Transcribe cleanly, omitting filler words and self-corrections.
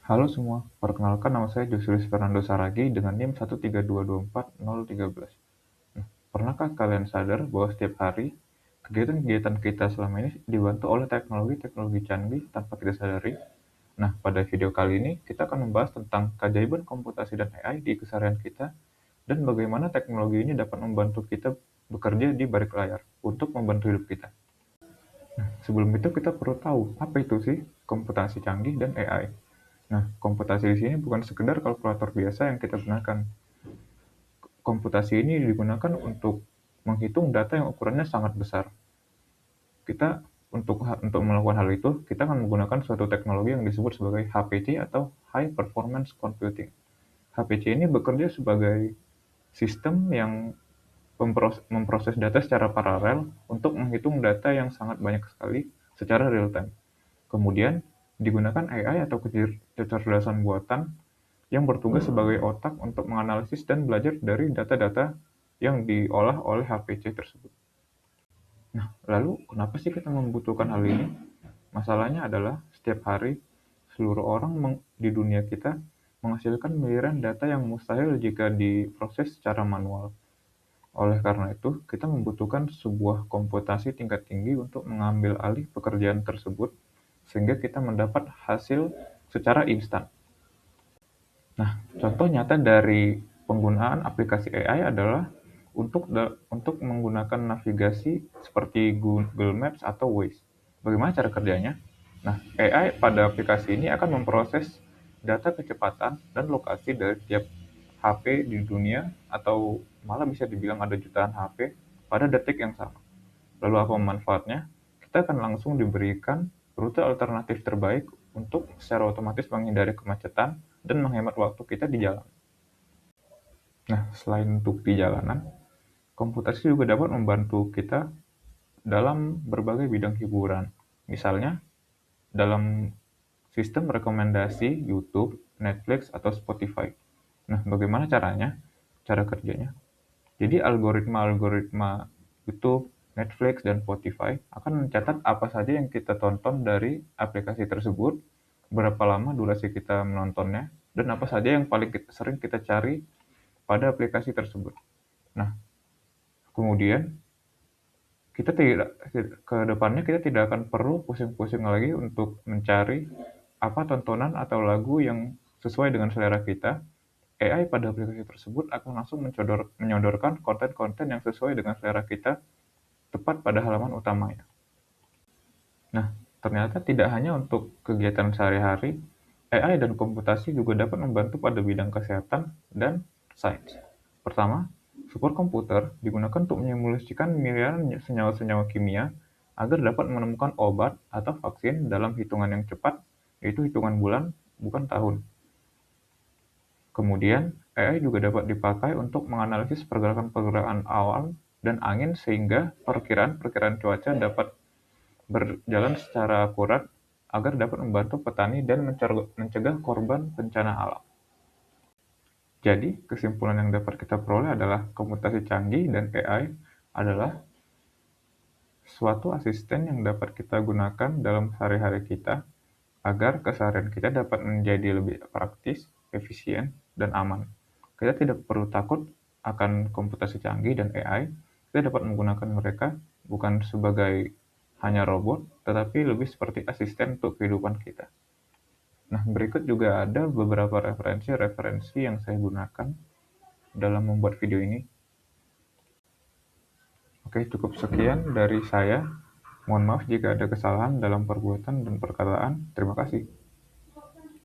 Halo semua, perkenalkan nama saya Joshua Fernando Saragi dengan NIM 13224-013. Nah, pernahkah kalian sadar bahwa setiap hari, kegiatan-kegiatan kita selama ini dibantu oleh teknologi-teknologi canggih tanpa kita sadari? Nah, pada video kali ini, kita akan membahas tentang keajaiban komputasi dan AI di keseharian kita, dan bagaimana teknologi ini dapat membantu kita bekerja di balik layar untuk membantu hidup kita. Sebelum itu, kita perlu tahu apa itu sih komputasi canggih dan AI. Nah, komputasi di sini bukan sekedar kalkulator biasa yang kita gunakan. Komputasi ini digunakan untuk menghitung data yang ukurannya sangat besar. Kita untuk melakukan hal itu, kita akan menggunakan suatu teknologi yang disebut sebagai HPC atau High Performance Computing. HPC ini bekerja sebagai sistem yang memproses data secara paralel untuk menghitung data yang sangat banyak sekali secara real time. Kemudian, digunakan AI atau kecerdasan buatan yang bertugas sebagai otak untuk menganalisis dan belajar dari data-data yang diolah oleh HPC tersebut. Nah, lalu kenapa sih kita membutuhkan hal ini? Masalahnya adalah setiap hari seluruh orang di dunia kita menghasilkan miliaran data yang mustahil jika diproses secara manual. Oleh karena itu, kita membutuhkan sebuah komputasi tingkat tinggi untuk mengambil alih pekerjaan tersebut sehingga kita mendapat hasil secara instan. Nah, contoh nyata dari penggunaan aplikasi AI adalah untuk menggunakan navigasi seperti Google Maps atau Waze. Bagaimana cara kerjanya? Nah, AI pada aplikasi ini akan memproses data kecepatan dan lokasi dari tiap HP di dunia atau malah bisa dibilang ada jutaan HP pada detik yang sama. Lalu apa manfaatnya? Kita akan langsung diberikan rute alternatif terbaik untuk secara otomatis menghindari kemacetan dan menghemat waktu kita di jalan. Nah, selain untuk di jalanan, komputasi juga dapat membantu kita dalam berbagai bidang hiburan. Misalnya, dalam sistem rekomendasi YouTube, Netflix, atau Spotify. Nah, bagaimana caranya? Cara kerjanya? Jadi algoritma-algoritma YouTube, Netflix, dan Spotify akan mencatat apa saja yang kita tonton dari aplikasi tersebut, berapa lama durasi kita menontonnya, dan apa saja yang paling sering kita cari pada aplikasi tersebut. Nah, kemudian kita tidak ke depannya kita tidak akan perlu pusing-pusing lagi untuk mencari apa tontonan atau lagu yang sesuai dengan selera kita. AI pada aplikasi tersebut akan langsung menyodorkan konten-konten yang sesuai dengan selera kita tepat pada halaman utamanya. Nah, ternyata tidak hanya untuk kegiatan sehari-hari, AI dan komputasi juga dapat membantu pada bidang kesehatan dan sains. Pertama, superkomputer digunakan untuk menyimulasikan miliaran senyawa-senyawa kimia agar dapat menemukan obat atau vaksin dalam hitungan yang cepat, yaitu hitungan bulan, bukan tahun. Kemudian, AI juga dapat dipakai untuk menganalisis pergerakan-pergerakan awan dan angin sehingga perkiraan-perkiraan cuaca dapat berjalan secara akurat agar dapat membantu petani dan mencegah korban bencana alam. Jadi, kesimpulan yang dapat kita peroleh adalah komputasi canggih dan AI adalah suatu asisten yang dapat kita gunakan dalam sehari-hari kita agar keseharian kita dapat menjadi lebih praktis, efisien, dan aman. Kita tidak perlu takut akan komputasi canggih dan AI, kita dapat menggunakan mereka bukan sebagai hanya robot, tetapi lebih seperti asisten untuk kehidupan kita. Nah, berikut juga ada beberapa referensi yang saya gunakan dalam membuat video ini. Oke, cukup sekian dari saya. Mohon maaf jika ada kesalahan dalam perbuatan dan perkataan. Terima kasih.